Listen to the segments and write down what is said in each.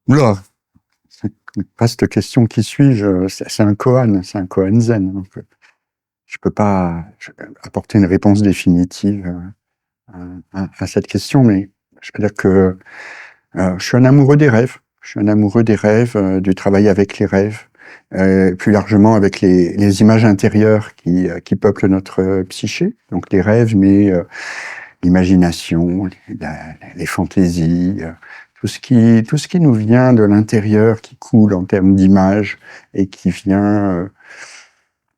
Oula, c'est une vaste question. Qui suis-je? C'est un koan, c'est un koan zen. Donc, je peux pas apporter une réponse définitive à cette question, mais je veux dire que je suis un amoureux des rêves. Je suis un amoureux des rêves, du travail avec les rêves, plus largement avec les images intérieures qui peuplent notre psyché. Donc les rêves, mais l'imagination, les fantaisies, tout ce qui nous vient de l'intérieur, qui coule en termes d'images et qui vient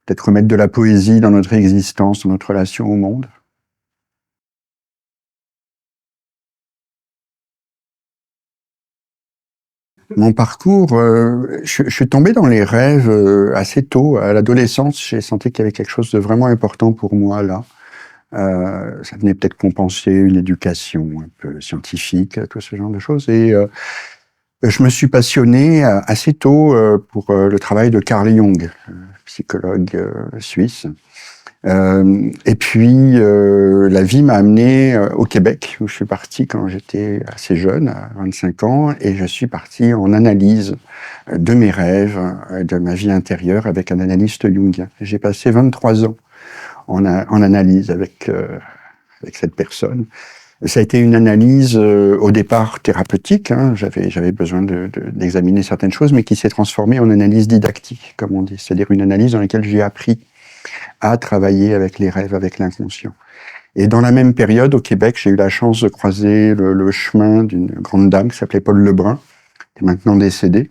peut-être remettre de la poésie dans notre existence, dans notre relation au monde. Mon parcours, je suis tombé dans les rêves assez tôt. À l'adolescence, j'ai senti qu'il y avait quelque chose de vraiment important pour moi là. Ça venait peut-être compenser une éducation un peu scientifique, tout ce genre de choses. Et je me suis passionné assez tôt pour le travail de Carl Jung, psychologue suisse. Et puis, la vie m'a amené au Québec, où je suis parti quand j'étais assez jeune, à 25 ans, et je suis parti en analyse de mes rêves, de ma vie intérieure, avec un analyste jungien. J'ai passé 23 ans en analyse avec cette personne. Ça a été une analyse au départ thérapeutique, hein. J'avais besoin d'examiner certaines choses, mais qui s'est transformée en analyse didactique, comme on dit, c'est-à-dire une analyse dans laquelle j'ai appris à travailler avec les rêves, avec l'inconscient. Et dans la même période, au Québec, j'ai eu la chance de croiser le chemin d'une grande dame qui s'appelait Paul Lebrun, qui est maintenant décédée,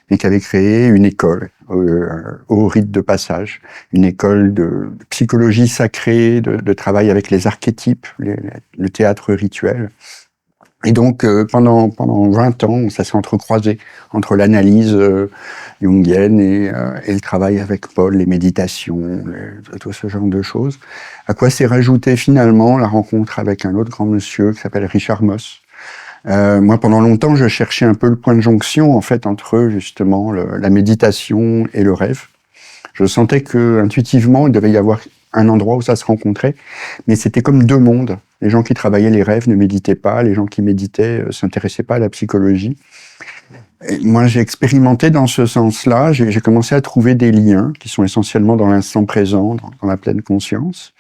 et qui avait créé une école au rite de passage, une école de psychologie sacrée, de travail avec les archétypes, le théâtre rituel. Et donc, pendant 20 ans, ça s'est entrecroisé entre l'analyse jungienne et le travail avec Paul, les méditations, tout ce genre de choses. À quoi s'est rajouté finalement la rencontre avec un autre grand monsieur qui s'appelle Richard Moss. Moi, pendant longtemps, je cherchais un peu le point de jonction, en fait, entre justement la méditation et le rêve. Je sentais que intuitivement, il devait y avoir un endroit où ça se rencontrait, mais c'était comme deux mondes. Les gens qui travaillaient les rêves ne méditaient pas, les gens qui méditaient s'intéressaient pas à la psychologie. Et moi, j'ai expérimenté dans ce sens-là. J'ai commencé à trouver des liens qui sont essentiellement dans l'instant présent, dans la pleine conscience.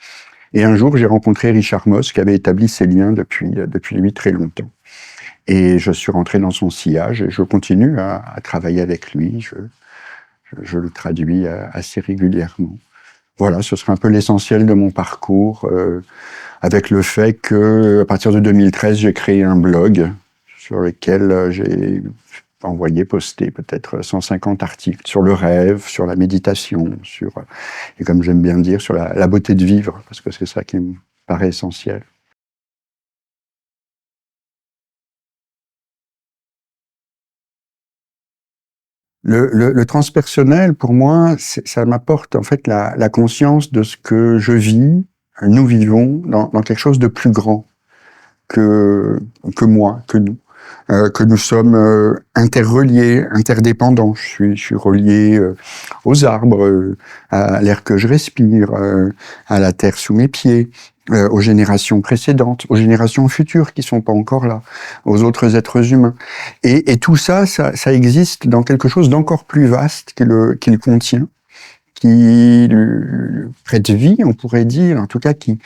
Et un jour, j'ai rencontré Richard Moss, qui avait établi ces liens depuis lui très longtemps. Et je suis rentré dans son sillage et je continue à travailler avec lui. Je le traduis assez régulièrement. Voilà, ce serait un peu l'essentiel de mon parcours, avec le fait que, à partir de 2013, j'ai créé un blog sur lequel j'ai envoyé, posté peut-être 150 articles sur le rêve, sur la méditation, et comme j'aime bien dire, sur la beauté de vivre, parce que c'est ça qui me paraît essentiel. Le transpersonnel, pour moi, ça m'apporte en fait la conscience de ce que je vis, nous vivons, dans quelque chose de plus grand que moi, que nous sommes interreliés, interdépendants. Je suis relié aux arbres, à l'air que je respire, à la terre sous mes pieds, aux générations précédentes, aux générations futures qui sont pas encore là, aux autres êtres humains. Et tout ça, ça existe dans quelque chose d'encore plus vaste qui le contient, qui le prête vie, on pourrait dire, en tout cas qui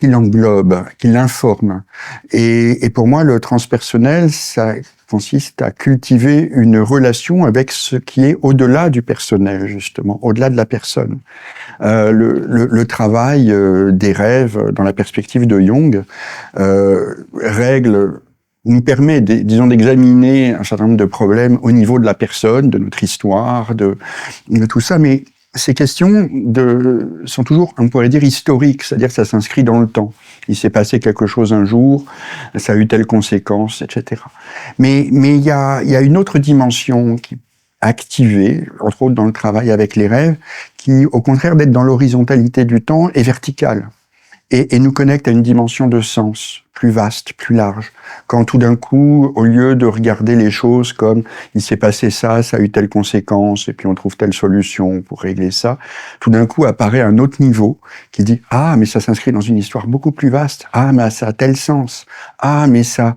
l'englobe, qui l'informe. Et pour moi, le transpersonnel, ça consiste à cultiver une relation avec ce qui est au-delà du personnel, justement, au-delà de la personne. Le travail des rêves dans la perspective de Jung nous permet, disons, d'examiner un certain nombre de problèmes au niveau de la personne, de notre histoire, de tout ça, mais ces questions sont toujours, on pourrait dire, historiques, c'est-à-dire que ça s'inscrit dans le temps. Il s'est passé quelque chose un jour, ça a eu telle conséquence, etc. Mais il y a une autre dimension qui est activée, entre autres dans le travail avec les rêves, qui, au contraire d'être dans l'horizontalité du temps, est verticale. Et nous connecte à une dimension de sens plus vaste, plus large. Quand tout d'un coup, au lieu de regarder les choses comme il s'est passé ça, ça a eu telle conséquence, et puis on trouve telle solution pour régler ça, tout d'un coup apparaît un autre niveau qui dit « Ah, mais ça s'inscrit dans une histoire beaucoup plus vaste. Ah, mais ça a tel sens. Ah, mais ça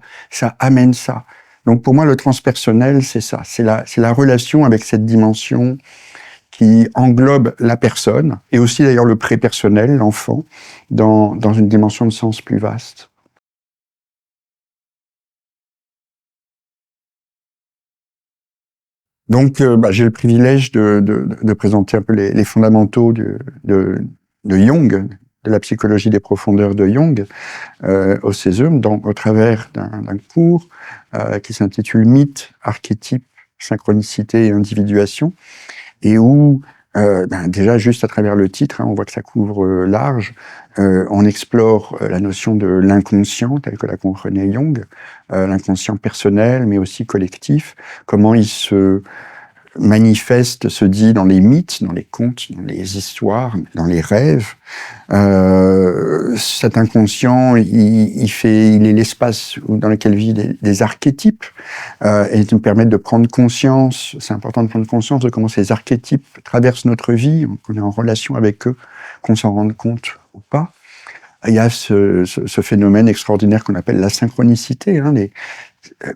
amène ça. » Donc pour moi, le transpersonnel, c'est ça, c'est la relation avec cette dimension qui englobe la personne, et aussi d'ailleurs le prépersonnel, l'enfant, dans une dimension de sens plus vaste. Donc j'ai le privilège de présenter un peu les fondamentaux de Jung, de la psychologie des profondeurs de Jung, au Césum, au travers d'un cours qui s'intitule Mythe, archétype, synchronicité et individuation, et où déjà juste à travers le titre, on voit que ça couvre large. On explore la notion de l'inconscient telle que la comprenait Jung, l'inconscient personnel mais aussi collectif, comment il se manifeste, se dit dans les mythes, dans les contes, dans les histoires, dans les rêves. Cet inconscient, il est l'espace dans lequel vivent des archétypes, et nous permettent de prendre conscience, c'est important de prendre conscience de comment ces archétypes traversent notre vie, qu'on est en relation avec eux, qu'on s'en rende compte ou pas. Il y a ce phénomène extraordinaire qu'on appelle la synchronicité, les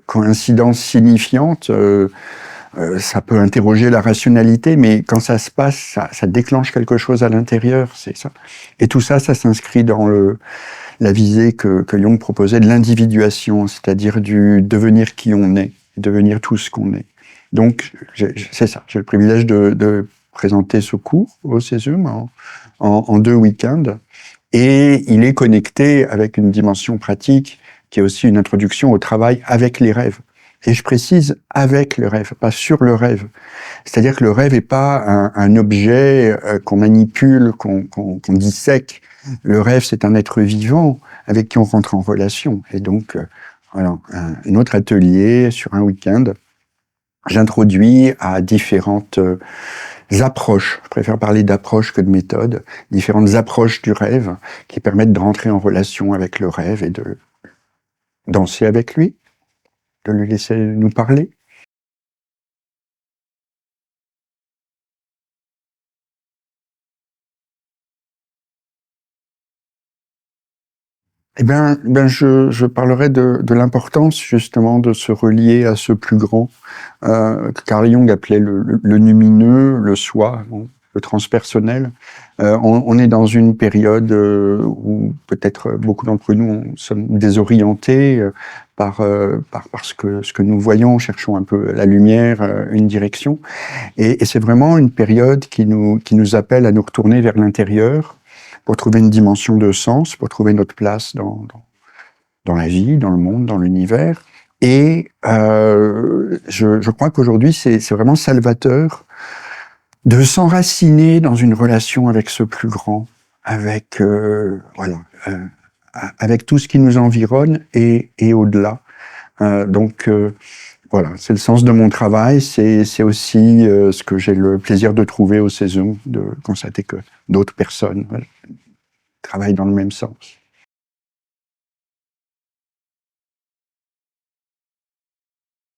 coïncidences signifiantes. Ça peut interroger la rationalité, mais quand ça se passe, ça déclenche quelque chose à l'intérieur, c'est ça. Et tout ça, ça s'inscrit dans la visée que Jung proposait de l'individuation, c'est-à-dire du devenir qui on est, devenir tout ce qu'on est. Donc, c'est ça, j'ai le privilège de présenter ce cours au Césum en 2 week-ends, et il est connecté avec une dimension pratique qui est aussi une introduction au travail avec les rêves. Et je précise avec le rêve, pas sur le rêve. C'est-à-dire que le rêve n'est pas un objet qu'on manipule, qu'on dissèque. Le rêve, c'est un être vivant avec qui on rentre en relation. Et donc, voilà, un autre atelier sur un week-end, j'introduis à différentes approches, je préfère parler d'approches que de méthodes, différentes approches du rêve qui permettent de rentrer en relation avec le rêve et de danser avec lui, de lui laisser nous parler. Je parlerai de l'importance justement de se relier à ce plus grand, que Carl Jung appelait le lumineux, le soi, le transpersonnel. On est dans une période où peut-être beaucoup d'entre nous sommes désorientés par ce que nous voyons, cherchons un peu la lumière, une direction. Et c'est vraiment une période qui nous appelle à nous retourner vers l'intérieur, pour trouver une dimension de sens, pour trouver notre place dans la vie, dans le monde, dans l'univers. Et je crois qu'aujourd'hui, c'est vraiment salvateur de s'enraciner dans une relation avec ce plus grand, avec avec tout ce qui nous environne et au-delà. Voilà, c'est le sens de mon travail, c'est aussi ce que j'ai le plaisir de trouver au Césum, de constater que d'autres personnes travaillent dans le même sens.